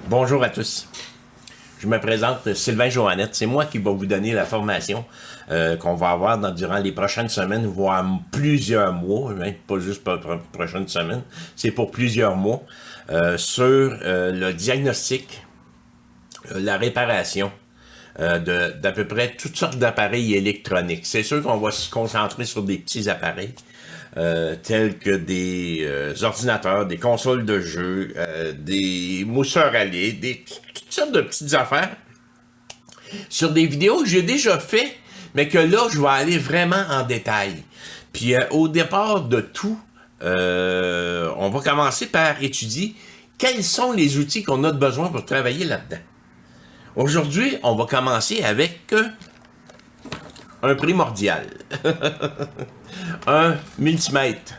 Bonjour à tous. Je me présente Sylvain Joannette. C'est moi qui vais vous donner la formation qu'on va avoir durant les prochaines semaines, voire plusieurs mois, hein, pas juste pour les prochaines semaines, c'est pour plusieurs mois, sur le diagnostic, la réparation d'à peu près toutes sortes d'appareils électroniques. C'est sûr qu'on va se concentrer sur des petits appareils, tels que des ordinateurs, des consoles de jeux, des mousseurs à lait, toutes sortes de petites affaires sur des vidéos que j'ai déjà fait, mais que là, je vais aller vraiment en détail. Puis au départ de tout, on va commencer par étudier quels sont les outils qu'on a besoin pour travailler là-dedans. Aujourd'hui, on va commencer avec un primordial. Un multimètre.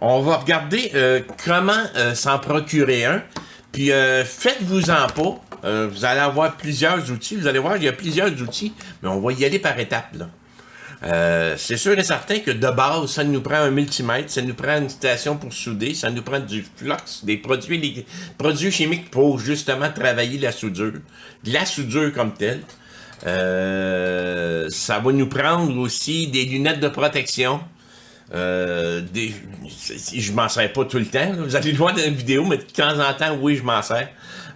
On va regarder comment s'en procurer un. Puis faites-vous-en pas. Vous allez avoir plusieurs outils. Vous allez voir, il y a plusieurs outils, mais on va y aller par étapes, là. C'est sûr et certain que de base, ça nous prend un multimètre, ça nous prend une station pour souder, ça nous prend du flux, des produits chimiques pour justement travailler la soudure, de la soudure comme telle. Ça va nous prendre aussi des lunettes de protection. Je m'en sers pas tout le temps, là. Vous allez le voir dans la vidéo, mais de temps en temps, oui, je m'en sers.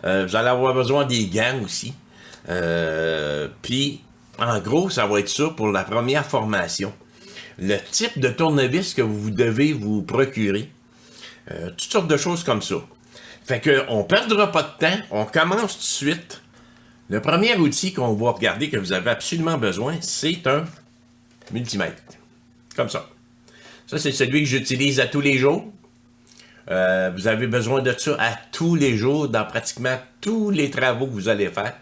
Vous allez avoir besoin des gants aussi. Puis, en gros, ça va être ça pour la première formation. Le type de tournevis que vous devez vous procurer. Toutes sortes de choses comme ça. Fait que on perdra pas de temps, on commence tout de suite. Le premier outil qu'on va regarder que vous avez absolument besoin, c'est un multimètre. Comme ça. Ça, c'est celui que j'utilise à tous les jours. Vous avez besoin de ça à tous les jours, dans pratiquement tous les travaux que vous allez faire.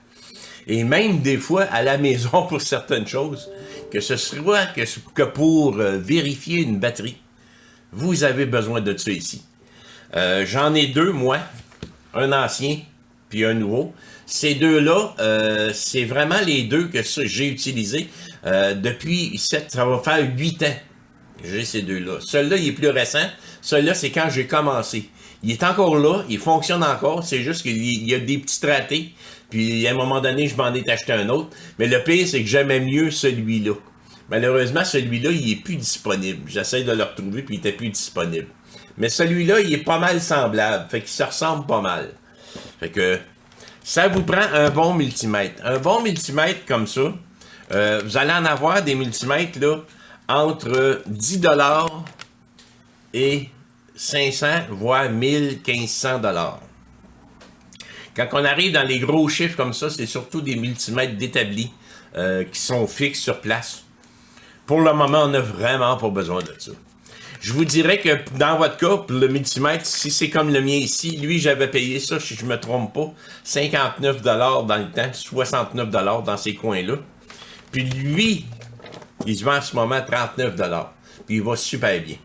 Et même des fois à la maison pour certaines choses, que ce soit que pour vérifier une batterie, vous avez besoin de ça ici. J'en ai deux, moi, un ancien puis un nouveau. Ces deux-là, c'est vraiment les deux que j'ai utilisés depuis, ça va faire 8 ans. J'ai ces deux-là. Celui-là, il est plus récent. Celui-là, c'est quand j'ai commencé. Il est encore là, il fonctionne encore, c'est juste qu'il y a des petits ratés. Puis à un moment donné, je m'en ai acheté un autre. Mais le pire, c'est que j'aimais mieux celui-là. Malheureusement, celui-là, il est plus disponible. J'essaie de le retrouver, puis il était plus disponible. Mais celui-là, il est pas mal semblable. Fait qu'il se ressemble pas mal. Fait que ça vous prend un bon multimètre. Un bon multimètre comme ça, vous allez en avoir des multimètres là entre 10$ et 500, voire 1500$. Quand on arrive dans les gros chiffres comme ça, c'est surtout des multimètres d'établis qui sont fixes sur place. Pour le moment, on n'a vraiment pas besoin de ça. Je vous dirais que dans votre cas, pour le multimètre, si c'est comme le mien ici, lui, j'avais payé ça, si je me trompe pas, 59$ dans le temps, 69$ dans ces coins-là. Puis lui, il se vend en ce moment 39$. Puis il va super bien.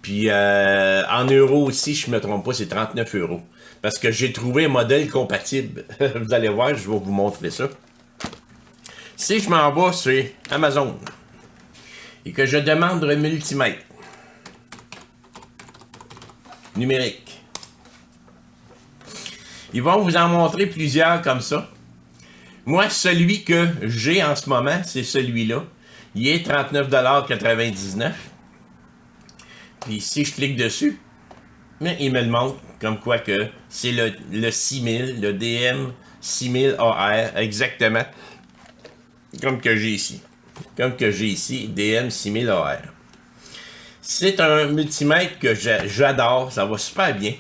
Puis en euros aussi, je ne me trompe pas, c'est 39€. Parce que j'ai trouvé un modèle compatible. Vous allez voir, je vais vous montrer ça. Si je m'en vais sur Amazon et que je demande un multimètre numérique, ils vont vous en montrer plusieurs comme ça. Moi, celui que j'ai en ce moment, c'est celui-là. Il est 39,99$. Puis si je clique dessus, mais il me le montre comme quoi que c'est le 6000, le DM6000AR, exactement comme que j'ai ici. Comme que j'ai ici, DM6000AR. C'est un multimètre que j'adore, ça va super bien.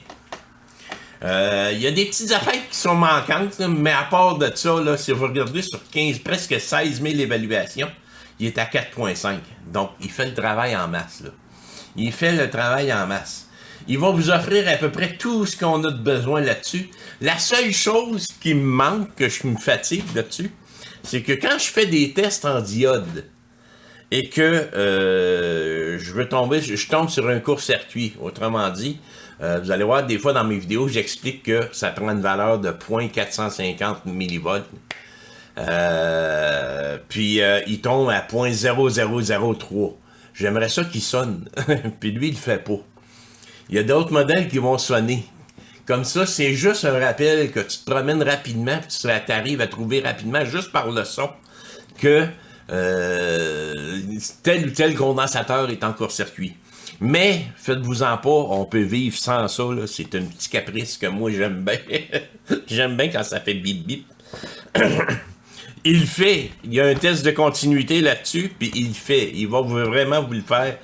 Il y a des petites affaires qui sont manquantes, là, mais à part de ça, là, si vous regardez sur presque 16 000 évaluations, il est à 4.5. Donc, il fait le travail en masse. Là. Il fait le travail en masse. Il va vous offrir à peu près tout ce qu'on a de besoin là-dessus. La seule chose qui me manque, que je me fatigue là-dessus, c'est que quand je fais des tests en diode et que je tombe sur un court-circuit, autrement dit, vous allez voir, des fois dans mes vidéos, j'explique que ça prend une valeur de 0.450 millivolts. Puis il tombe à 0.0003. J'aimerais ça qu'il sonne. Puis lui, il le fait pas. Il y a d'autres modèles qui vont sonner. Comme ça, c'est juste un rappel que tu te promènes rapidement, puis tu arrives à trouver rapidement, juste par le son, que tel ou tel condensateur est en court-circuit. Mais, faites-vous-en pas, on peut vivre sans ça, là. C'est un petit caprice que moi, j'aime bien. J'aime bien quand ça fait bip-bip. Il fait. Il y a un test de continuité là-dessus, puis il fait. Il va vraiment vous le faire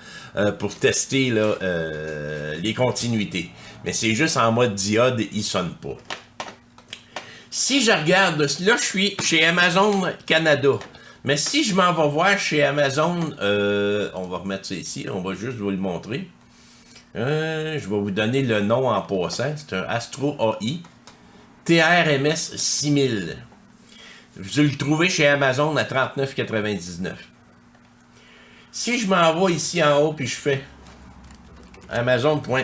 pour tester là, les continuités. Mais c'est juste en mode diode, il sonne pas. Si je regarde, là, je suis chez Amazon Canada. Mais si je m'en vais voir chez Amazon, on va remettre ça ici, on va juste vous le montrer. Je vais vous donner le nom en passant. C'est un Astro AI TRMS 6000. Vous le trouvez chez Amazon à 39,99. Si je m'en vais ici en haut puis je fais Amazon.fr,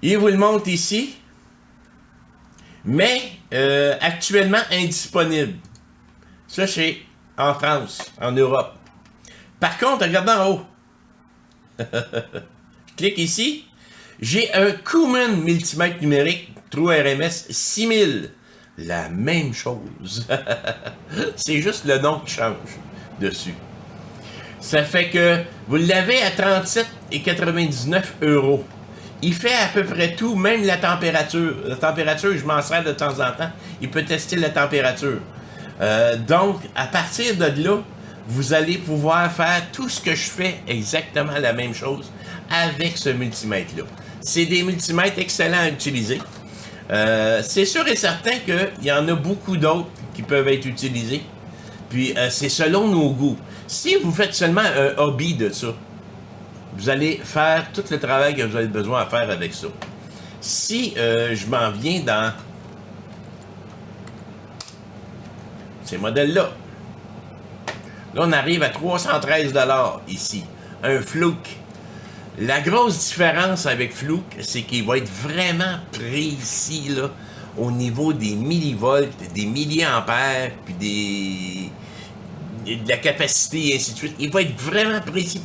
il vous le montre ici. Mais actuellement indisponible. Ça, c'est en France, en Europe. Par contre, regardez en haut. Je clique ici. J'ai un Kuman multimètre numérique True RMS 6000. La même chose. C'est juste le nom qui change dessus. Ça fait que vous l'avez à 37,99 €. Il fait à peu près tout, même la température. La température, je m'en sers de temps en temps. Il peut tester la température. Donc, à partir de là, vous allez pouvoir faire tout ce que je fais, exactement la même chose, avec ce multimètre-là. C'est des multimètres excellents à utiliser. C'est sûr et certain qu'il y en a beaucoup d'autres qui peuvent être utilisés. Puis, c'est selon nos goûts. Si vous faites seulement un hobby de ça, vous allez faire tout le travail que vous avez besoin à faire avec ça. Si je m'en viens dans ces modèles-là, là, on arrive à 313 $ ici. Un Fluke. La grosse différence avec Fluke, c'est qu'il va être vraiment précis là, au niveau des millivolts, des milliampères, puis de la capacité et ainsi de suite. Il va être vraiment précis.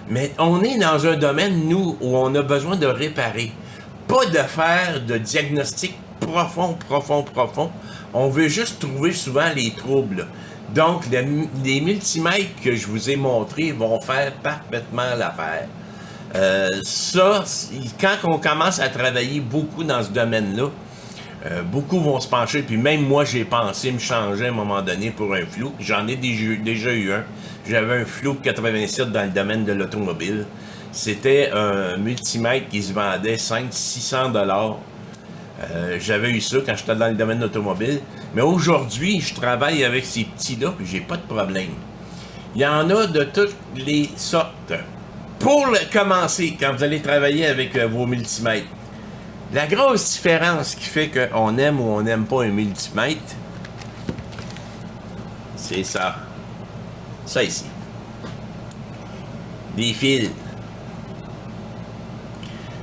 Mais on est dans un domaine, nous, où on a besoin de réparer. Pas de faire de diagnostic profond. On veut juste trouver souvent les troubles. Donc, les multimètres que je vous ai montrés vont faire parfaitement l'affaire. Ça, quand on commence à travailler beaucoup dans ce domaine-là, beaucoup vont se pencher, puis même moi, j'ai pensé me changer à un moment donné pour un Fluke. J'en ai déjà eu un. J'avais un Fluke 87 dans le domaine de l'automobile. C'était un multimètre qui se vendait 500-600 $. J'avais eu ça quand j'étais dans le domaine de l'automobile. Mais aujourd'hui, je travaille avec ces petits-là, puis j'ai pas de problème. Il y en a de toutes les sortes. Pour commencer, quand vous allez travailler avec vos multimètres, la grosse différence qui fait qu'on aime ou on n'aime pas un multimètre, c'est ça. Ça ici. Des fils.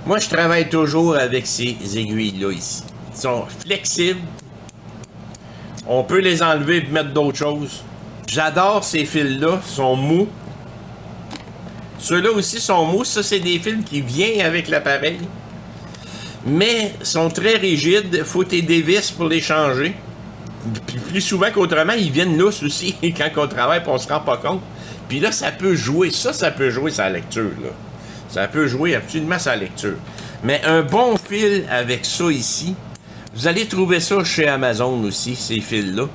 Moi, je travaille toujours avec ces aiguilles-là ici. Ils sont flexibles. On peut les enlever et mettre d'autres choses. J'adore ces fils-là. Ils sont mous. Ceux-là aussi sont mous. Ça, c'est des fils qui viennent avec l'appareil. Mais sont très rigides. Il faut tes dévisses pour les changer. Puis plus souvent qu'autrement, ils viennent lousses aussi quand on travaille et on se rend pas compte. Puis là, ça peut jouer. Ça peut jouer sa lecture, là. Ça peut jouer absolument sa lecture. Mais un bon fil avec ça ici, vous allez trouver ça chez Amazon aussi, ces fils-là.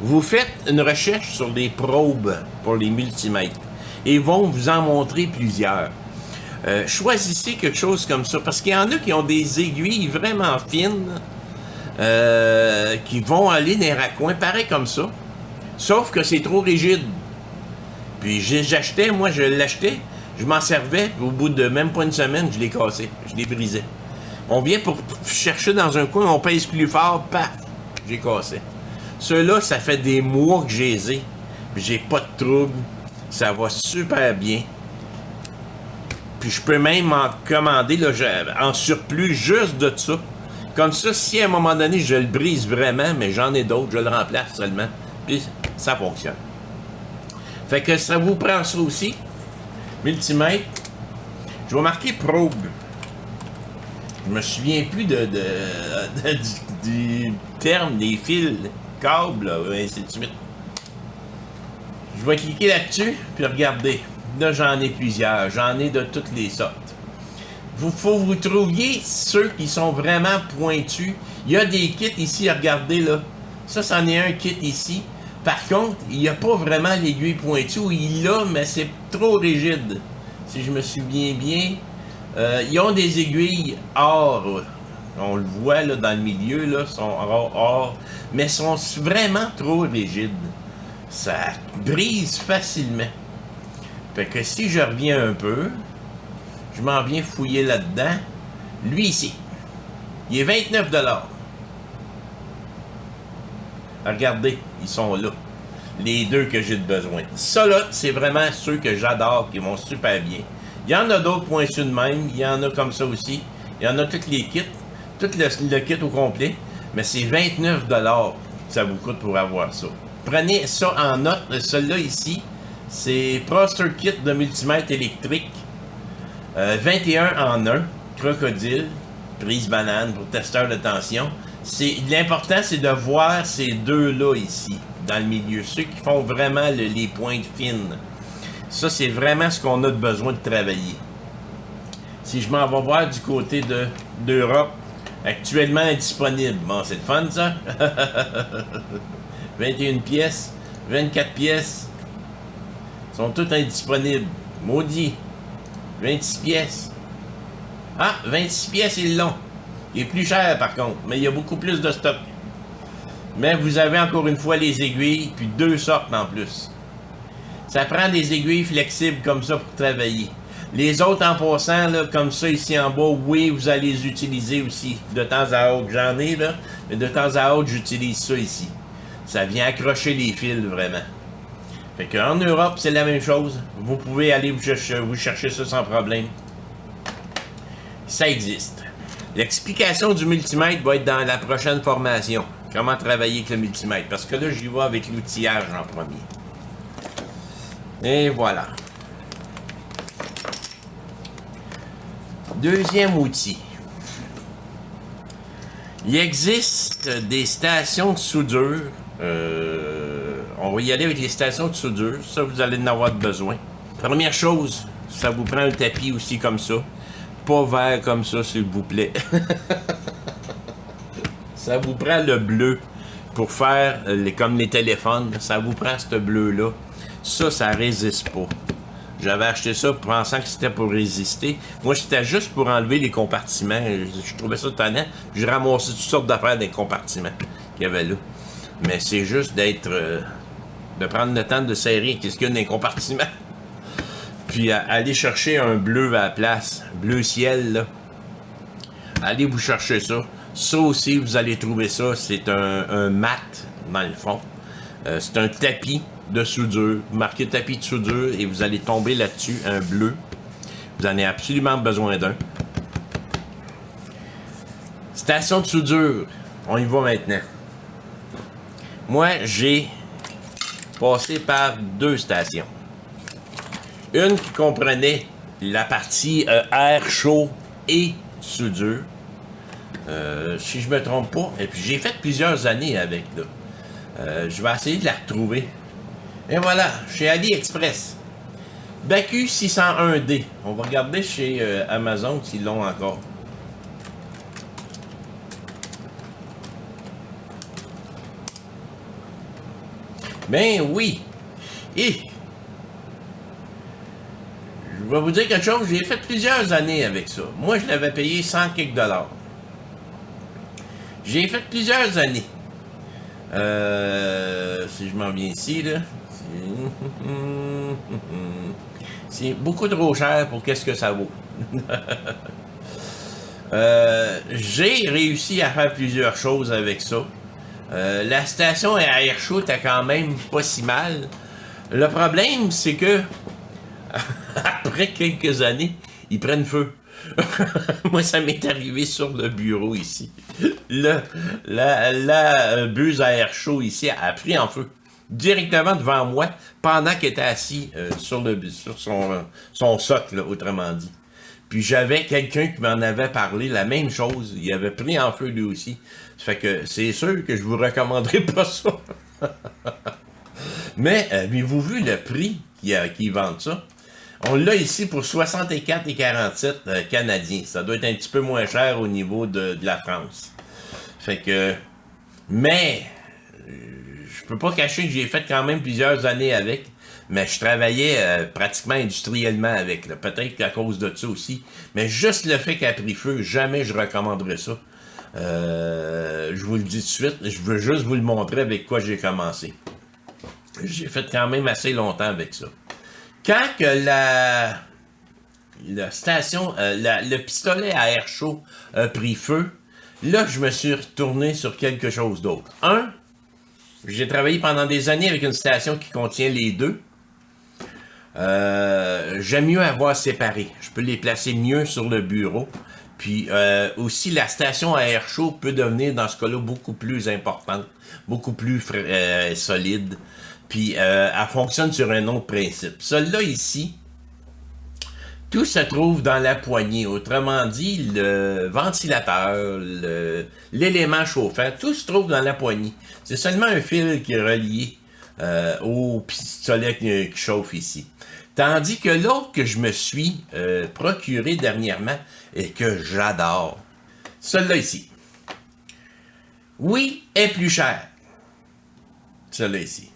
Vous faites une recherche sur des probes pour les multimètres. Et ils vont vous en montrer plusieurs. Choisissez quelque chose comme ça. Parce qu'il y en a qui ont des aiguilles vraiment fines. Qui vont aller dans les raccoins, pareil comme ça. Sauf que c'est trop rigide. Puis j'achetais, moi je l'achetais, je m'en servais, puis au bout de même pas une semaine, je l'ai cassé, je l'ai brisé. On vient pour chercher dans un coin, on pèse plus fort, paf, j'ai cassé. Ceux-là, ça fait des mois que j'ai les ai, puis j'ai pas de trouble, ça va super bien. Puis je peux même en commander là, en surplus juste de ça. Comme ça, si à un moment donné, je le brise vraiment, mais j'en ai d'autres, je le remplace seulement. Puis ça fonctionne. Fait que ça vous prend ça aussi. Multimètre. Je vais marquer probe. Je me souviens plus du terme des fils, câbles, là, et ainsi de suite. Je vais cliquer là-dessus, puis regardez. Là, j'en ai plusieurs. J'en ai de toutes les sortes. Faut vous trouviez ceux qui sont vraiment pointus. Il y a des kits ici, regardez là. Ça, c'en est un kit ici. Par contre, il n'y a pas vraiment l'aiguille pointue. Il l'a, mais c'est trop rigide. Si je me souviens bien. Ils ont des aiguilles or. On le voit là dans le milieu, là, sont or. Mais sont vraiment trop rigides. Ça brise facilement. Fait que si je reviens un peu, je m'en viens fouiller là-dedans. Lui ici, il est 29 $. Regardez, ils sont là. Les deux que j'ai besoin. Ça là, c'est vraiment ceux que j'adore, qui vont super bien. Il y en a d'autres pointus de même. Il y en a comme ça aussi. Il y en a tous les kits. Tout le kit au complet. Mais c'est 29 $ que ça vous coûte pour avoir ça. Prenez ça en note. Celui-là ici, c'est Proster Kit de multimètre électrique. 21 en 1. Crocodile. Prise banane pour testeur de tension. L'important, c'est de voir ces deux-là ici, dans le milieu. Ceux qui font vraiment les pointes fines. Ça, c'est vraiment ce qu'on a besoin de travailler. Si je m'en vais voir du côté d'Europe, actuellement indisponible. Bon, c'est le fun, ça. 21 pièces, 24 pièces. Sont toutes indisponibles. Maudit. 26 pièces. Ah, 26 pièces, ils l'ont. Il est plus cher, par contre, mais il y a beaucoup plus de stock. Mais vous avez encore une fois les aiguilles, puis deux sortes en plus. Ça prend des aiguilles flexibles comme ça pour travailler. Les autres, en passant, là, comme ça, ici en bas, oui, vous allez les utiliser aussi. De temps à autre, j'en ai, là. Mais de temps à autre, j'utilise ça ici. Ça vient accrocher les fils, vraiment. Fait qu'en Europe, c'est la même chose. Vous pouvez aller vous chercher ça sans problème. Ça existe. L'explication du multimètre va être dans la prochaine formation. Comment travailler avec le multimètre. Parce que là, j'y vais avec l'outillage en premier. Et voilà. Deuxième outil. Il existe des stations de soudure. On va y aller avec les stations de soudure. Ça, vous allez en avoir besoin. Première chose, ça vous prend un tapis aussi comme ça. Pas vert comme ça, s'il vous plaît. Ça vous prend le bleu pour faire comme les téléphones. Ça vous prend ce bleu-là. Ça résiste pas. J'avais acheté ça pensant que c'était pour résister. Moi, c'était juste pour enlever les compartiments. Je trouvais ça tannant. J'ai ramassé toutes sortes d'affaires des compartiments qu'il y avait là. Mais c'est juste de prendre le temps de serrer qu'est-ce qu'il y a dans les compartiments. Puis aller chercher un bleu à la place. Bleu ciel, là. Allez vous chercher ça. Ça aussi, vous allez trouver ça. C'est un mat, dans le fond. C'est un tapis de soudure. Vous marquez tapis de soudure et vous allez tomber là-dessus, un bleu. Vous en avez absolument besoin d'un. Station de soudure. On y va maintenant. Moi, j'ai passé par deux stations. Une qui comprenait la partie air chaud et soudure. Si je me trompe pas. Et puis j'ai fait plusieurs années avec là. Je vais essayer de la retrouver. Et voilà, chez AliExpress. Baku 601D. On va regarder chez Amazon s'ils l'ont encore. Ben oui. Et je vais vous dire quelque chose, j'ai fait plusieurs années avec ça. Moi, je l'avais payé 100 quelques $. J'ai fait plusieurs années. Si je m'en viens ici, là. C'est beaucoup trop cher pour qu'est-ce que ça vaut. J'ai réussi à faire plusieurs choses avec ça. La station à air chaud était quand même pas si mal. Le problème, c'est que après quelques années, ils prennent feu. Moi, ça m'est arrivé sur le bureau ici. La buse à air chaud ici a pris en feu. directement devant moi pendant qu'il était assis sur son socle, là, autrement dit. Puis j'avais quelqu'un qui m'en avait parlé, la même chose. Il avait pris en feu lui aussi. Ça fait que c'est sûr que je vous recommanderais pas ça. Mais avez-vous vu le prix qu'ils vendent ça? On l'a ici pour 64,47 canadiens. Ça doit être un petit peu moins cher au niveau de la France. Fait que... Mais... je peux pas cacher que j'ai fait quand même plusieurs années avec. Mais je travaillais pratiquement industriellement avec. Peut-être qu'à cause de ça aussi. Mais juste le fait qu'elle a pris feu, jamais je recommanderais ça. Je vous le dis tout de suite. Je veux juste vous le montrer avec quoi j'ai commencé. J'ai fait quand même assez longtemps avec ça. Quand que la station, le pistolet à air chaud a pris feu, là, je me suis retourné sur quelque chose d'autre. J'ai travaillé pendant des années avec une station qui contient les deux. J'aime mieux avoir séparé. Je peux les placer mieux sur le bureau. Puis aussi, la station à air chaud peut devenir, dans ce cas-là, beaucoup plus importante, beaucoup plus solide. Puis elle fonctionne sur un autre principe. Celle-là ici, tout se trouve dans la poignée. Autrement dit, le ventilateur, l'élément chauffant, tout se trouve dans la poignée. C'est seulement un fil qui est relié au pistolet qui chauffe ici. Tandis que l'autre que je me suis procuré dernièrement et que j'adore, celui-là ici. Oui, est plus cher. Celui-là ici.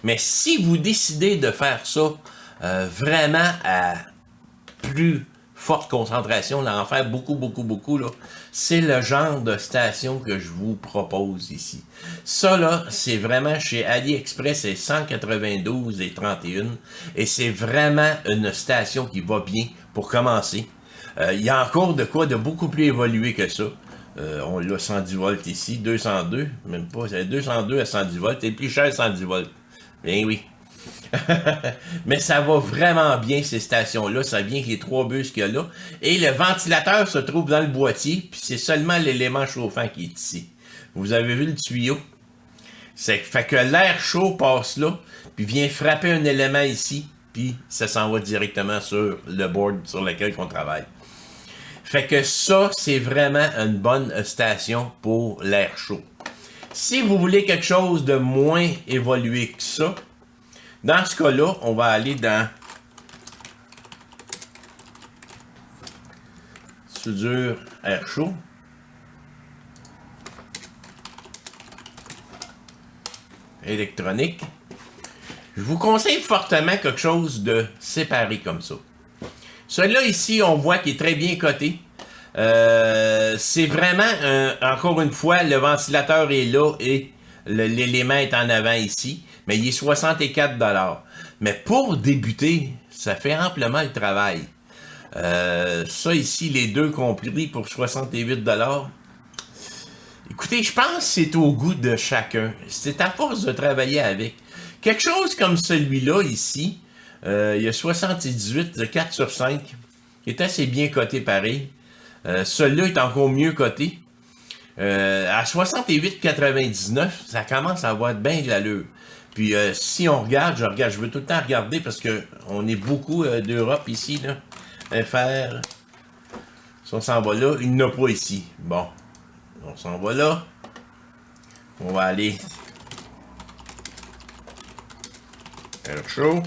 Mais si vous décidez de faire ça vraiment à plus forte concentration, là, en faire beaucoup, là, c'est le genre de station que je vous propose ici. Ça, là, c'est vraiment chez AliExpress, c'est 192,31 et c'est vraiment une station qui va bien pour commencer. Il y a encore de quoi de beaucoup plus évolué que ça. On l'a 110 volts ici, 202, même pas, c'est 202 à 110 volts, c'est plus cher 110 volts. Ben oui. Mais ça va vraiment bien, ces stations-là. Ça vient avec les 3 bus qu'il y a là. Et le ventilateur se trouve dans le boîtier, puis c'est seulement l'élément chauffant qui est ici. Vous avez vu le tuyau? Ça fait que l'air chaud passe là, puis vient frapper un élément ici, puis ça s'en va directement sur le board sur lequel on travaille. Fait que ça, c'est vraiment une bonne station pour l'air chaud. Si vous voulez quelque chose de moins évolué que ça, dans ce cas-là, on va aller dans soudure air chaud. Électronique. Je vous conseille fortement quelque chose de séparé comme ça. Celui-là ici, on voit qu'il est très bien coté. C'est vraiment, encore une fois, le ventilateur est là et l'élément est en avant ici. Mais il est 64 $. Mais pour débuter, ça fait amplement le travail. Ça ici, les deux compris pour 68 $. Écoutez, je pense que c'est au goût de chacun. C'est à force de travailler avec. Quelque chose comme celui-là ici, il y a 78 de 4 sur 5, qui est assez bien coté pareil. Celui-là est encore mieux coté. À 68,99, ça commence à avoir bien de l'allure. Puis si on regarde, je veux tout le temps regarder parce que on est beaucoup d'Europe ici, là. FR. Si on s'en va là, il n'y en a pas ici. Bon. On s'en va là. On va aller. Air chaud.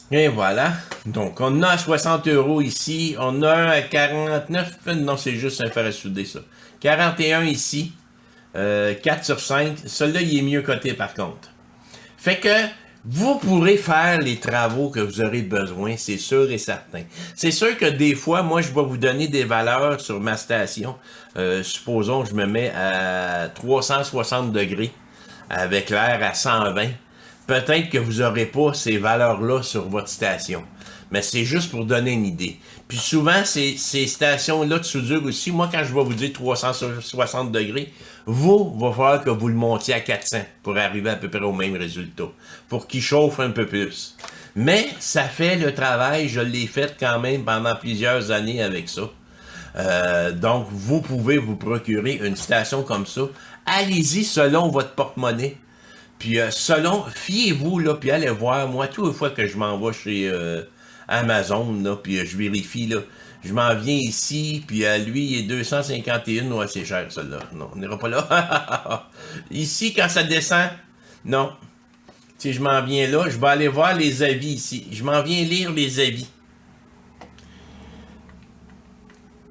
Et voilà. Donc, on a à 60 € ici. On a un à 49. Non, c'est juste un fer à souder, ça. 41 ici. 4 sur 5. Celui-là, il est mieux coté, par contre. Fait que, vous pourrez faire les travaux que vous aurez besoin, c'est sûr et certain. C'est sûr que des fois, moi, je vais vous donner des valeurs sur ma station. Supposons que je me mets à 360 degrés avec l'air à 120. Peut-être que vous n'aurez pas ces valeurs-là sur votre station. Mais c'est juste pour donner une idée. Puis souvent, ces stations-là de soudure aussi, moi, quand je vais vous dire 360 degrés, va falloir que vous le montiez à 400 pour arriver à peu près au même résultat. Pour qu'il chauffe un peu plus. Mais ça fait le travail, je l'ai fait quand même pendant plusieurs années avec ça. Donc, vous pouvez vous procurer une station comme ça allez-y selon votre porte-monnaie. Puis selon, fiez-vous, là, puis allez voir. Moi, toutes les fois que je m'en vais chez Amazon, là, puis je vérifie, là, je m'en viens ici, puis lui, il est 251, ouais, c'est cher, celle-là. Non, on n'ira pas là. Ici, quand ça descend, non. Si je m'en viens là, je vais aller voir les avis ici. Je m'en viens lire les avis.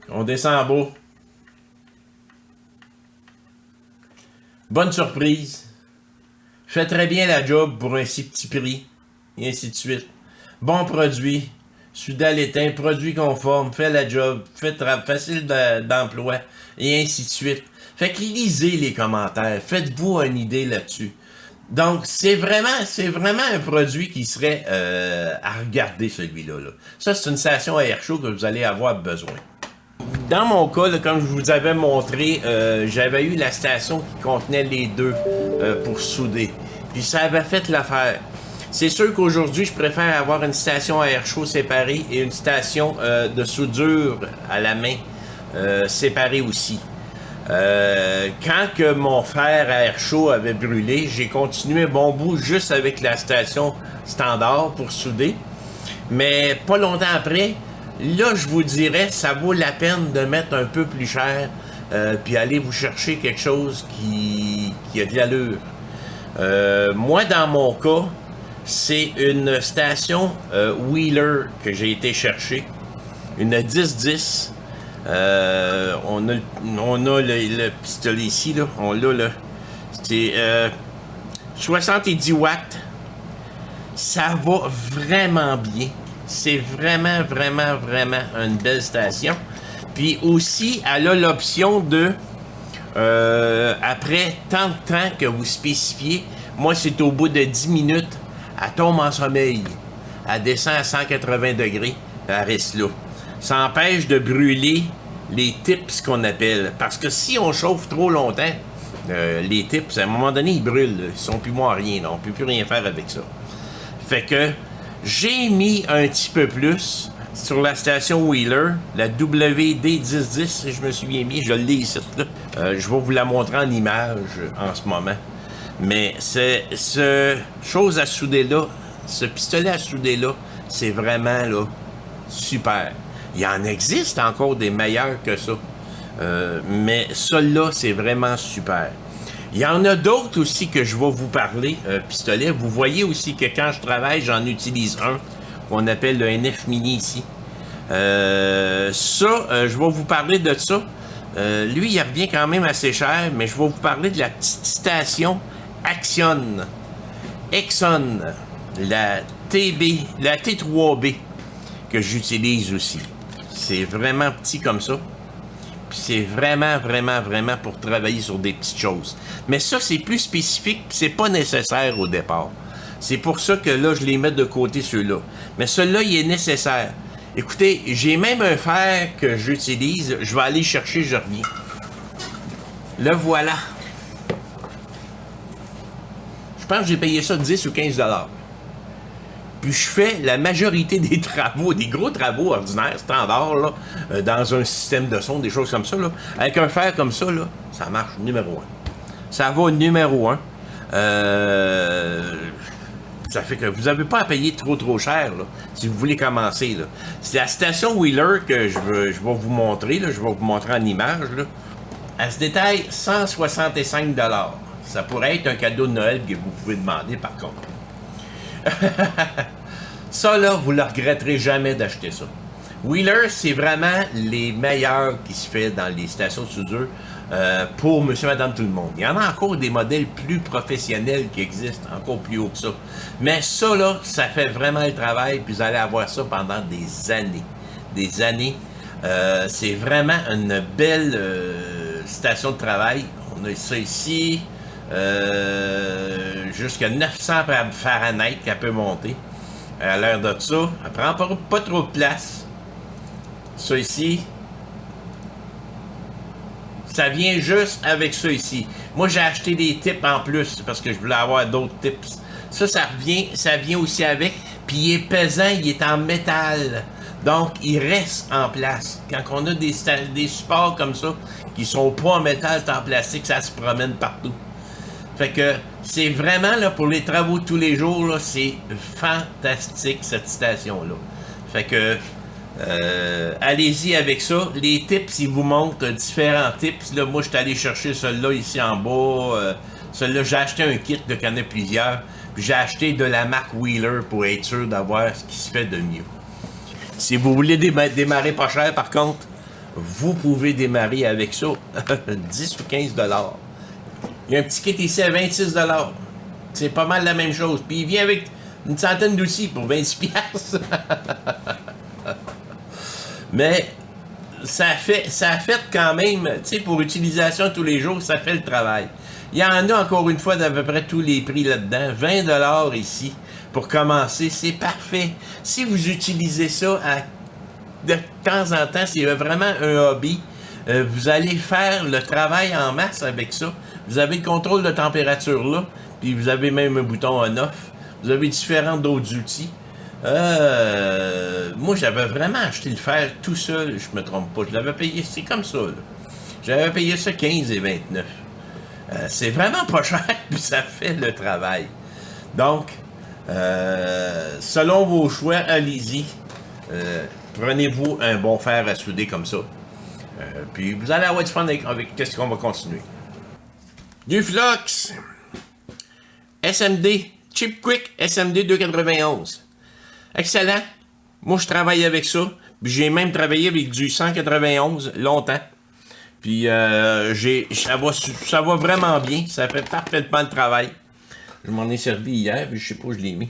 On descend en bas. Bonne surprise. Fait très bien la job pour un si petit prix. Et ainsi de suite. Bon produit. Soudal éteint, produit conforme, fait la job, facile d'emploi, et ainsi de suite. Fait que lisez les commentaires, faites-vous une idée là-dessus. Donc, c'est vraiment un produit qui serait à regarder, celui-là. Là. Ça, c'est une station à air chaud que vous allez avoir besoin. Dans mon cas, là, comme je vous avais montré, j'avais eu la station qui contenait les deux pour souder. Puis ça avait fait l'affaire. C'est sûr qu'aujourd'hui, je préfère avoir une station à air chaud séparée et une station de soudure à la main séparée aussi. Quand que mon fer à air chaud avait brûlé, j'ai continué un bon bout juste avec la station standard pour souder. Mais pas longtemps après, là, je vous dirais, ça vaut la peine de mettre un peu plus cher puis aller vous chercher quelque chose qui a de l'allure. Moi, dans mon cas, c'est une station Wheeler que j'ai été chercher. Une 10-10. On a le pistolet ici, là. On l'a, là. C'est 70 watts. Ça va vraiment bien. C'est vraiment une belle station. Puis aussi, elle a l'option de, après tant de temps que vous spécifiez, moi, c'est au bout de 10 minutes, elle tombe en sommeil. Elle descend à 180 degrés, elle reste là. Ça empêche de brûler les tips qu'on appelle. Parce que si on chauffe trop longtemps, les tips, à un moment donné, ils brûlent. Là. Ils sont plus moins rien. Là. On peut plus rien faire avec ça. Fait que j'ai mis un petit peu plus sur la station Wheeler, la WD-1010, si je me souviens bien, je l'ai ici. Là. Je vais vous la montrer en image en ce moment. Mais ce chose à souder là, ce pistolet à souder là, c'est vraiment là, super. Il en existe encore des meilleurs que ça. Mais celui-là, c'est vraiment super. Il y en a d'autres aussi que je vais vous parler, pistolet. Vous voyez aussi que quand je travaille, j'en utilise un qu'on appelle le NF Mini ici. Je vais vous parler de ça. Lui, il revient quand même assez cher, mais je vais vous parler de la petite station Exxon, la T3B que j'utilise aussi. C'est vraiment petit comme ça. Puis c'est vraiment pour travailler sur des petites choses. Mais ça, c'est plus spécifique, puis c'est pas nécessaire au départ. C'est pour ça que là, je les mets de côté ceux-là. Mais celui-là, il est nécessaire. Écoutez, j'ai même un fer que j'utilise. Je vais aller chercher, je reviens. Le voilà. Je pense que j'ai payé ça 10 ou 15 $. Puis je fais la majorité des travaux, des gros travaux ordinaires, standards, là, dans un système de son, des choses comme ça, là. Avec un fer comme ça, là, ça marche numéro 1. Ça va numéro 1. Ça fait que vous n'avez pas à payer trop cher, là, si vous voulez commencer, là. C'est la station Wheeler que je vais vous montrer, là, je vais vous montrer en image, là. Elle se détaille 165 $. Ça pourrait être un cadeau de Noël que vous pouvez demander, par contre. Ça, là, vous ne le regretterez jamais d'acheter ça. Wheeler, c'est vraiment les meilleurs qui se fait dans les stations de soudure pour monsieur, madame, tout le monde. Il y en a encore des modèles plus professionnels qui existent, encore plus haut que ça. Mais ça, là, ça fait vraiment le travail, puis vous allez avoir ça pendant des années. Des années. C'est vraiment une belle station de travail. On a ça ici. Jusqu'à 900 Fahrenheit qu'elle peut monter. À l'air de ça, elle prend pas trop de place. Ça ici, ça vient juste avec ça ici. Moi, j'ai acheté des tips en plus parce que je voulais avoir d'autres tips. Ça vient aussi avec. Puis il est pesant, il est en métal. Donc, il reste en place. Quand on a des supports comme ça, qui sont pas en métal, c'est en plastique, ça se promène partout. Fait que c'est vraiment, là, pour les travaux de tous les jours, là, c'est fantastique, cette station-là. Fait que, allez-y avec ça. Les tips, ils vous montrent différents tips. Là, moi, je suis allé chercher celui-là ici en bas. Celui-là, j'ai acheté un kit, de qu'il y en a plusieurs. Puis j'ai acheté de la marque Wheeler pour être sûr d'avoir ce qui se fait de mieux. Si vous voulez démarrer pas cher, par contre, vous pouvez démarrer avec ça 10 ou 15 $. Il y a un petit kit ici à 26 $. C'est pas mal la même chose. Puis il vient avec une centaine d'outils pour 26 $. Mais ça fait quand même, tu sais, pour utilisation tous les jours, ça fait le travail. Il y en a encore une fois d'à peu près tous les prix là-dedans. 20 $ ici. Pour commencer, c'est parfait. Si vous utilisez ça de temps en temps, c'est vraiment un hobby, vous allez faire le travail en masse avec ça. Vous avez le contrôle de température là, puis vous avez même un bouton on-off. Vous avez différents d'autres outils. Moi, j'avais vraiment acheté le fer tout seul, je me trompe pas. Je l'avais payé, c'est comme ça, là. J'avais payé ça 15 et 29. C'est vraiment pas cher, puis ça fait le travail. Donc, selon vos choix, allez-y. Prenez-vous un bon fer à souder comme ça. Puis vous allez avoir du fun avec qu'est-ce qu'on va continuer. Du Flux SMD, Cheap Quick SMD 291. Excellent. Moi, je travaille avec ça. Puis j'ai même travaillé avec du 191 longtemps. Puis ça va vraiment bien. Ça fait parfaitement le travail. Je m'en ai servi hier, puis je sais pas où je l'ai mis.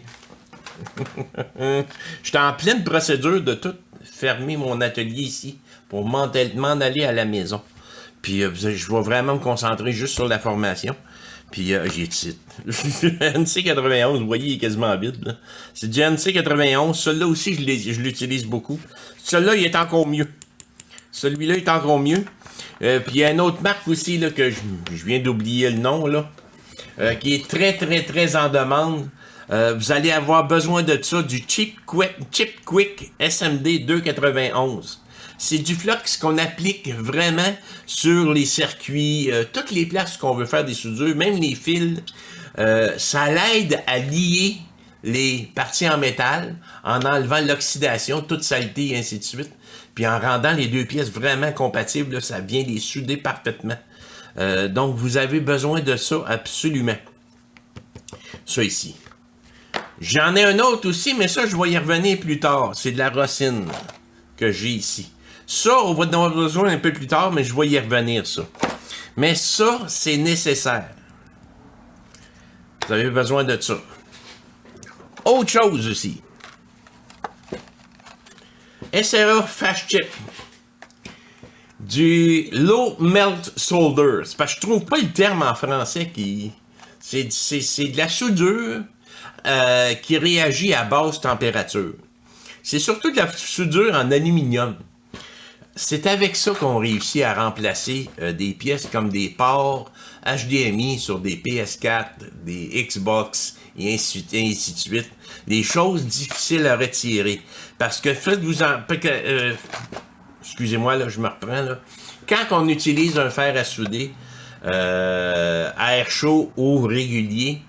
J'étais en pleine procédure de tout fermer mon atelier ici pour m'en aller à la maison. Puis je vais vraiment me concentrer juste sur la formation. Puis j'ai titre. NC91, vous voyez, il est quasiment vide. C'est du NC91. Celui-là aussi, je l'utilise beaucoup. Celui-là, il est encore mieux. Celui-là est encore mieux. Puis il y a une autre marque aussi là, que je viens d'oublier le nom, là, qui est très en demande. Vous allez avoir besoin de ça, du Cheap Quick SMD 291. C'est du flux qu'on applique vraiment sur les circuits, toutes les places qu'on veut faire des soudures, même les fils. Ça l'aide à lier les parties en métal en enlevant l'oxydation, toute saleté et ainsi de suite. Puis en rendant les deux pièces vraiment compatibles, là, ça vient les souder parfaitement. Donc vous avez besoin de ça absolument. Ça ici. J'en ai un autre aussi, mais ça, je vais y revenir plus tard. C'est de la racine que j'ai ici. Ça, on va en avoir besoin un peu plus tard, mais je vais y revenir, ça. Mais ça, c'est nécessaire. Vous avez besoin de ça. Autre chose aussi. SRA Fast Chip. Du Low Melt Solder. C'est parce que je trouve pas le terme en français qui... C'est de la soudure qui réagit à basse température. C'est surtout de la soudure en aluminium. C'est avec ça qu'on réussit à remplacer des pièces comme des ports HDMI sur des PS4, des Xbox et ainsi de suite. Des choses difficiles à retirer. Parce que faites-vous en... excusez-moi, là, je me reprends. Là. Quand on utilise un fer à souder, à air chaud ou régulier,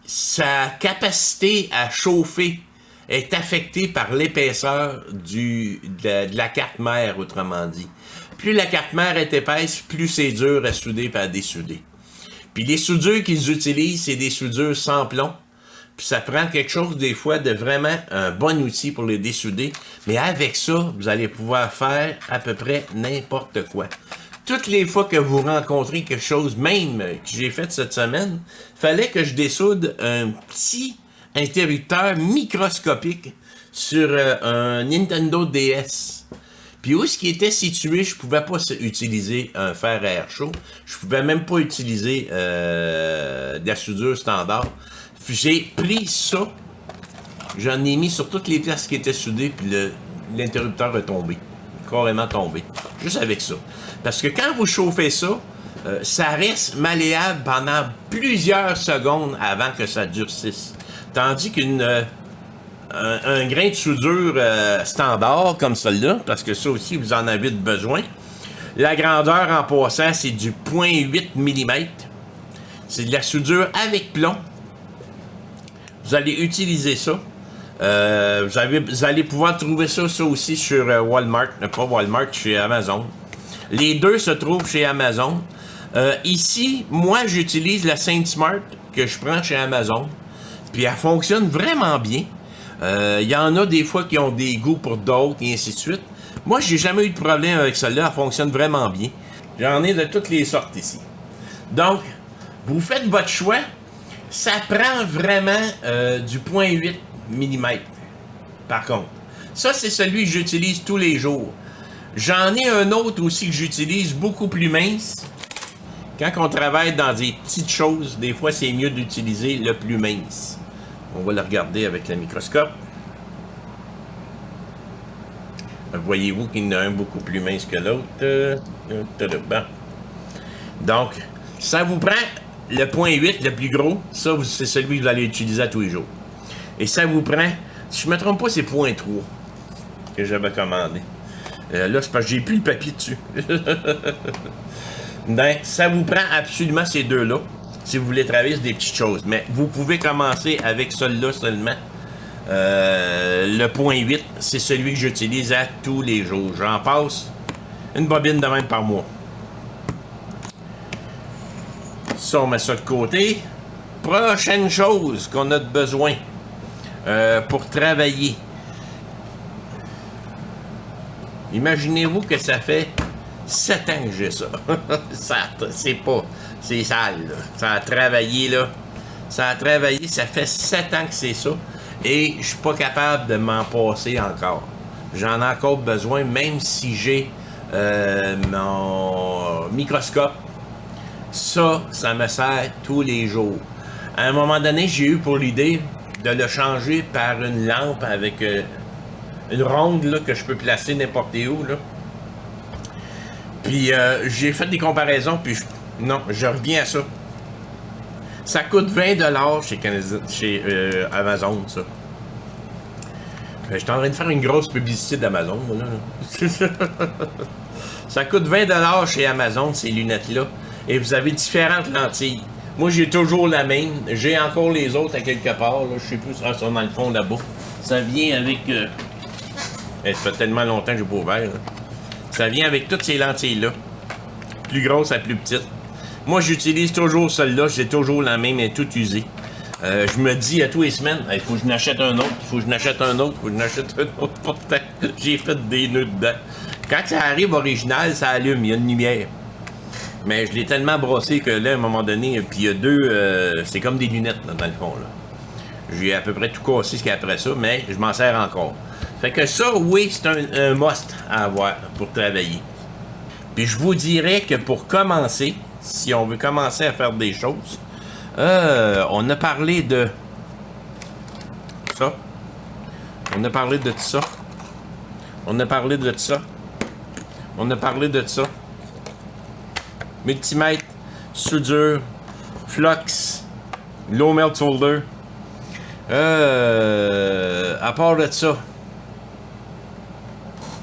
sa capacité à chauffer est affectée par l'épaisseur de la carte mère, autrement dit. Plus la carte mère est épaisse, plus c'est dur à souder et à dessouder. Puis les soudures qu'ils utilisent, c'est des soudures sans plomb. Puis ça prend quelque chose, des fois, de vraiment un bon outil pour les dessouder. Mais avec ça, vous allez pouvoir faire à peu près n'importe quoi. Toutes les fois que vous rencontrez quelque chose, même que j'ai fait cette semaine, fallait que je dessoude un petit interrupteur microscopique sur un Nintendo DS. Puis où ce qui était situé, je pouvais pas utiliser un fer à air chaud. Je pouvais même pas utiliser de la soudure standard. J'ai pris ça, j'en ai mis sur toutes les places qui étaient soudées, puis l'interrupteur est tombé. Carrément tombé. Juste avec ça. Parce que quand vous chauffez ça, ça reste malléable pendant plusieurs secondes avant que ça durcisse. Tandis qu'une un grain de soudure standard comme celui-là, parce que ça aussi, vous en avez besoin. La grandeur en passant, c'est du 0,8 mm. C'est de la soudure avec plomb. Vous allez utiliser ça. Vous allez pouvoir trouver ça aussi sur Walmart. Pas Walmart, chez Amazon. Les deux se trouvent chez Amazon. Ici, moi, j'utilise la Saint Smart que je prends chez Amazon. Puis elle fonctionne vraiment bien. Il y en a des fois qui ont des goûts pour d'autres et ainsi de suite. Moi, j'ai jamais eu de problème avec celle-là. Elle fonctionne vraiment bien. J'en ai de toutes les sortes ici. Donc, vous faites votre choix. Ça prend vraiment du 0,8 mm. Par contre, ça, c'est celui que j'utilise tous les jours. J'en ai un autre aussi que j'utilise beaucoup plus mince. Quand on travaille dans des petites choses, des fois, c'est mieux d'utiliser le plus mince. On va le regarder avec le microscope. Voyez-vous qu'il y en a un beaucoup plus mince que l'autre. Bon. Donc, ça vous prend le 0,8, le plus gros. Ça, c'est celui que vous allez utiliser à tous les jours. Et ça vous prend, si je ne me trompe pas, c'est 0,3 que j'avais commandé. Là, c'est parce que j'ai plus le papier dessus. Donc, ça vous prend absolument ces deux-là si vous voulez travailler sur des petites choses. Mais vous pouvez commencer avec celui-là seulement. Le 0,8, c'est celui que j'utilise à tous les jours. J'en passe une bobine de même par mois. Ça, on met ça de côté. Prochaine chose qu'on a besoin pour travailler. Imaginez-vous que ça fait 7 ans que j'ai ça. C'est sale, là. Ça a travaillé, là. Ça a travaillé, ça fait 7 ans que c'est ça. Et je suis pas capable de m'en passer encore. J'en ai encore besoin, même si j'ai mon microscope. Ça me sert tous les jours. À un moment donné, j'ai eu pour l'idée de le changer par une lampe avec une ronde là, que je peux placer n'importe où. Là. Puis j'ai fait des comparaisons, puis non, je reviens à ça. Ça coûte 20$ chez Amazon, ça. J'étais en train de faire une grosse publicité d'Amazon, là. Ça coûte 20$ chez Amazon, ces lunettes-là. Et vous avez différentes lentilles. Moi, j'ai toujours la même. J'ai encore les autres à quelque part. Là. Je sais plus si elles sont dans le fond là-bas. Ça vient avec... ça fait tellement longtemps que j'ai pas ouvert. Là. Ça vient avec toutes ces lentilles-là. Plus grosse à plus petite. Moi, j'utilise toujours celle-là. J'ai toujours la même, elle est toute usée. Je me dis à tous les semaines, il faut que je n'achète un autre, il faut que je n'achète un autre, il faut que je n'achète un autre. Pourtant, j'ai fait des nœuds dedans. Quand ça arrive original, ça allume, il y a une lumière. Mais je l'ai tellement brossé que là, à un moment donné, puis il y a deux, c'est comme des lunettes là, dans le fond. Là. J'ai à peu près tout cassé ce qu'il y a après ça, mais je m'en sers encore. Fait que ça, oui, c'est un must à avoir pour travailler. Puis je vous dirais que pour commencer, si on veut commencer à faire des choses, on a parlé de ça. On a parlé de ça. On a parlé de ça. On a parlé de ça. Multimètre, soudure, flux, low melt solder. À part de ça,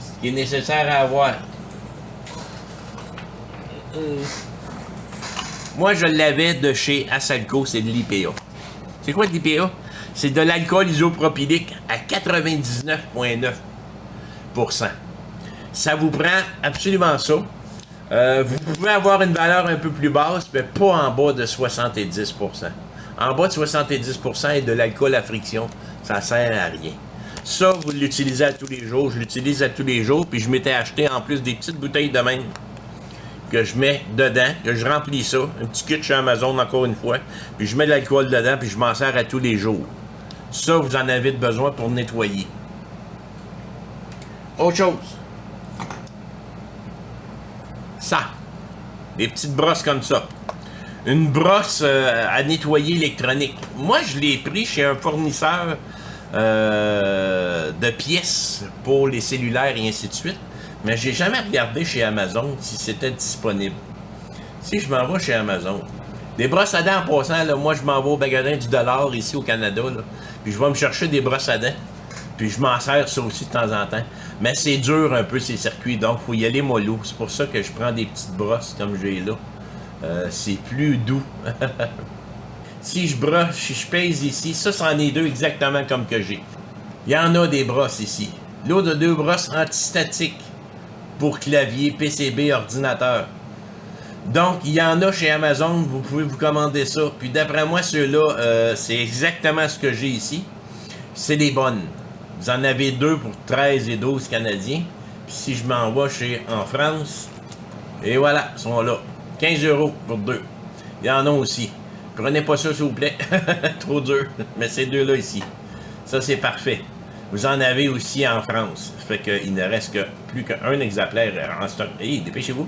ce qui est nécessaire à avoir. Moi, je l'avais de chez Asalco, c'est de l'IPA. C'est quoi de l'IPA? C'est de l'alcool isopropylique à 99,9%. Ça vous prend absolument ça. Vous pouvez avoir une valeur un peu plus basse, mais pas en bas de 70%. En bas de 70% et de l'alcool à friction, ça sert à rien. Ça, vous l'utilisez à tous les jours. Je l'utilise à tous les jours, puis je m'étais acheté en plus des petites bouteilles de même que je mets dedans, que je remplis ça, un petit kit chez Amazon encore une fois, puis je mets de l'alcool dedans, puis je m'en sers à tous les jours. Ça, vous en avez besoin pour nettoyer. Autre chose. Ça. Des petites brosses comme ça. Une brosse à nettoyer électronique. Moi, je l'ai pris chez un fournisseur de pièces pour les cellulaires et ainsi de suite. Mais j'ai jamais regardé chez Amazon si c'était disponible. Si je m'en vais chez Amazon. Des brosses à dents en passant, là, moi je m'en vais au magasin du dollar ici au Canada. Là, puis je vais me chercher des brosses à dents. Puis je m'en sers ça aussi de temps en temps. Mais c'est dur un peu ces circuits, donc il faut y aller mollo. C'est pour ça que je prends des petites brosses comme j'ai là. C'est plus doux. Si je brosse, si je pèse ici, ça c'en est deux exactement comme que j'ai. Il y en a des brosses ici. L'autre a deux brosses antistatiques pour clavier, PCB, ordinateur. Donc, il y en a chez Amazon, vous pouvez vous commander ça. Puis d'après moi, ceux-là, c'est exactement ce que j'ai ici. C'est des bonnes. Vous en avez deux pour 13 et 12 Canadiens. Puis si je m'envoie en France, et voilà, ils sont là. 15 € pour deux. Il y en a aussi. Prenez pas ça, s'il vous plaît. Trop dur. Mais ces deux-là ici. Ça, c'est parfait. Vous en avez aussi en France. Ça fait qu'il ne reste que plus qu'un exemplaire en stock. Hey, dépêchez-vous.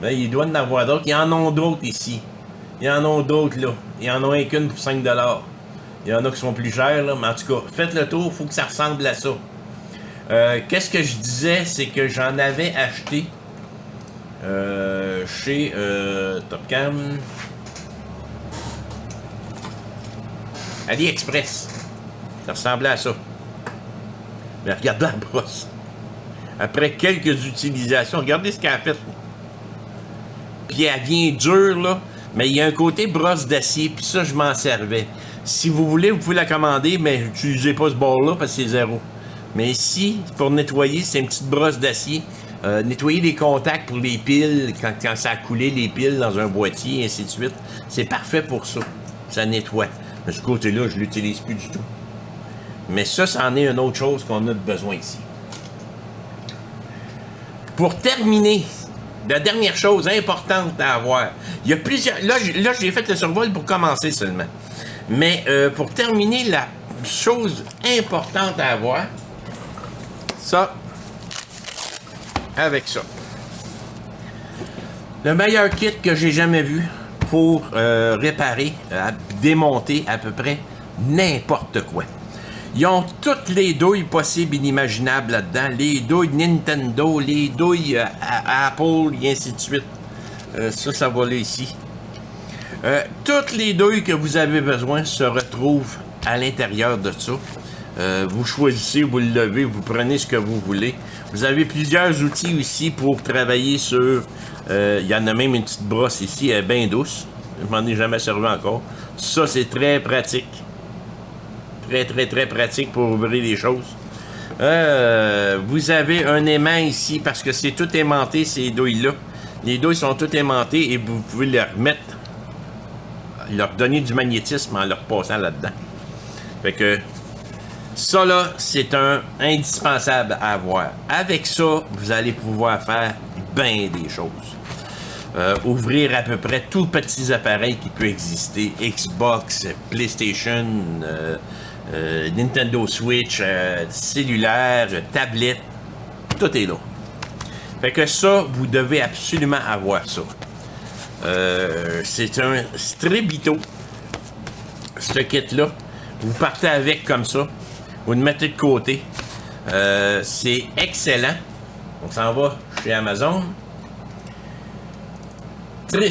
Mais il doit y en avoir d'autres. Il y en a d'autres ici. Il y en a d'autres là. Il y en a un qu'une pour 5 $. Il y en a qui sont plus chers, là. Mais en tout cas, faites le tour, il faut que ça ressemble à ça. Qu'est-ce que je disais, c'est que j'en avais acheté chez Topcam. AliExpress. Ça ressemblait à ça. Mais regardez la brosse. Après quelques utilisations, regardez ce qu'elle a fait. Puis elle vient dure, là. Mais il y a un côté brosse d'acier, puis ça, je m'en servais. Si vous voulez, vous pouvez la commander, mais n'utilisez pas ce bord-là parce que c'est zéro. Mais ici, pour nettoyer, c'est une petite brosse d'acier. Nettoyer les contacts pour les piles, quand ça a coulé les piles dans un boîtier, et ainsi de suite. C'est parfait pour ça. Ça nettoie. Mais ce côté-là, je ne l'utilise plus du tout. Mais ça, c'en est une autre chose qu'on a besoin ici. Pour terminer, la dernière chose importante à avoir, il y a plusieurs... Là j'ai fait le survol pour commencer seulement. Mais pour terminer, la chose importante à avoir, ça, avec ça. Le meilleur kit que j'ai jamais vu pour réparer, démonter à peu près n'importe quoi. Ils ont toutes les douilles possibles et inimaginables là-dedans. Les douilles Nintendo, les douilles Apple, et ainsi de suite. Ça va là ici. Toutes les douilles que vous avez besoin se retrouvent à l'intérieur de ça. Vous choisissez, vous le levez, vous prenez ce que vous voulez. Vous avez plusieurs outils aussi pour travailler sur... Il y en a même une petite brosse ici, elle est bien douce. Je m'en ai jamais servi encore. Ça, c'est très pratique. Très pratique pour ouvrir les choses. Vous avez un aimant ici parce que c'est tout aimanté, ces douilles-là. Les douilles sont toutes aimantées et vous pouvez les remettre, leur donner du magnétisme en leur passant là-dedans. Fait que ça là, c'est un indispensable à avoir. Avec ça, vous allez pouvoir faire bien des choses. Ouvrir à peu près tous petits appareils qui peuvent exister. Xbox, PlayStation, Nintendo Switch, cellulaire, tablette, tout est là. Fait que ça, vous devez absolument avoir ça. C'est un Stribito, ce kit-là. Vous partez avec comme ça. Vous le mettez de côté. C'est excellent. On s'en va chez Amazon.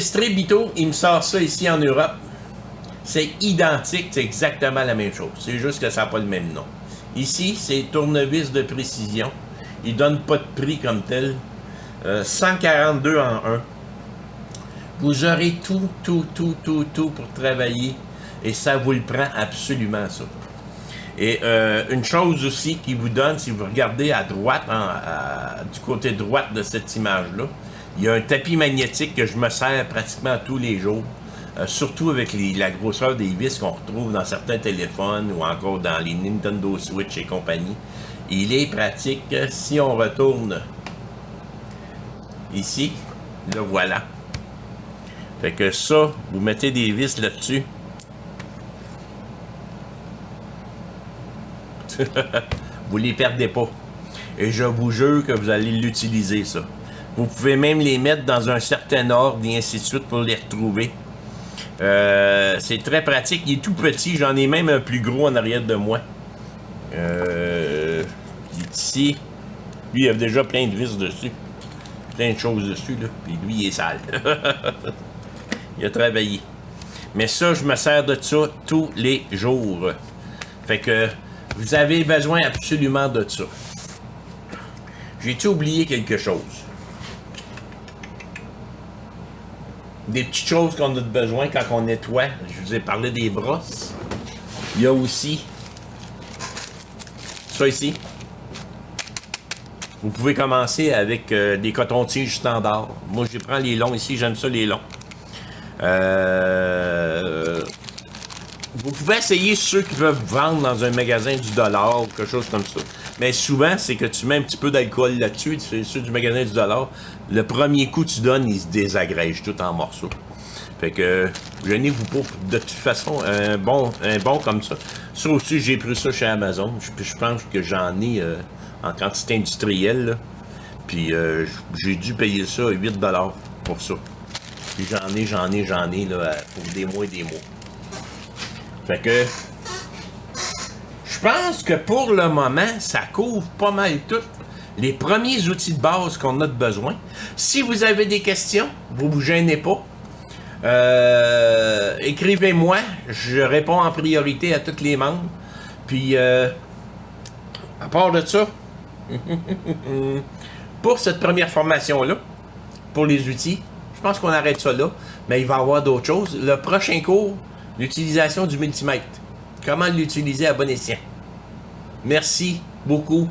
Stribito, il me sort ça ici en Europe. C'est identique, c'est exactement la même chose. C'est juste que ça n'a pas le même nom. Ici, c'est tournevis de précision. Il ne donne pas de prix comme tel. 142 en 1. Vous aurez tout pour travailler. Et ça vous le prend absolument, ça. Et une chose aussi qui vous donne, si vous regardez à droite, du côté droite de cette image-là, il y a un tapis magnétique que je me sers pratiquement tous les jours. Surtout avec la grosseur des vis qu'on retrouve dans certains téléphones ou encore dans les Nintendo Switch et compagnie. Il est pratique. Si on retourne ici, le voilà. Fait que ça, vous mettez des vis là-dessus. Vous les perdez pas. Et je vous jure que vous allez l'utiliser, ça. Vous pouvez même les mettre dans un certain ordre et ainsi de suite pour les retrouver. C'est très pratique. Il est tout petit. J'en ai même un plus gros en arrière de moi. Il est ici. Lui, il a déjà plein de vis dessus. Plein de choses dessus, là. Puis lui, il est sale. Il a travaillé. Mais ça, je me sers de ça tous les jours. Fait que vous avez besoin absolument de ça. J'ai-tu oublié quelque chose? Des petites choses qu'on a besoin quand on nettoie. Je vous ai parlé des brosses. Il y a aussi ça ici. Vous pouvez commencer avec des cotons-tiges standards. Moi, je prends les longs ici. J'aime ça, les longs. Vous pouvez essayer ceux qui peuvent vendre dans un magasin du dollar ou quelque chose comme ça. Mais souvent, c'est que tu mets un petit peu d'alcool là-dessus. Ceux du magasin du dollar, le premier coup que tu donnes, ils se désagrègent tout en morceaux. Fait que, gênez-vous pas. De toute façon, un bon comme ça. Ça aussi, j'ai pris ça chez Amazon. Je pense que j'en ai en quantité industrielle. Là. Puis, j'ai dû payer ça 8$ pour ça. Puis j'en ai là, pour des mois et des mois. Fait que, je pense que pour le moment, ça couvre pas mal tout les premiers outils de base qu'on a de besoin. Si vous avez des questions, vous vous gênez pas. Écrivez-moi, je réponds en priorité à tous les membres. Puis, à part de ça, pour cette première formation-là, pour les outils, je pense qu'on arrête ça là, mais il va y avoir d'autres choses. Le prochain cours, l'utilisation du multimètre. Comment l'utiliser à bon escient. Merci beaucoup.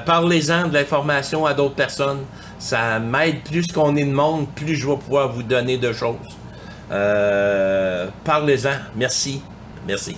Parlez-en de l'information à d'autres personnes. Ça m'aide. Plus qu'on est de monde, plus je vais pouvoir vous donner de choses. Parlez-en. Merci. Merci.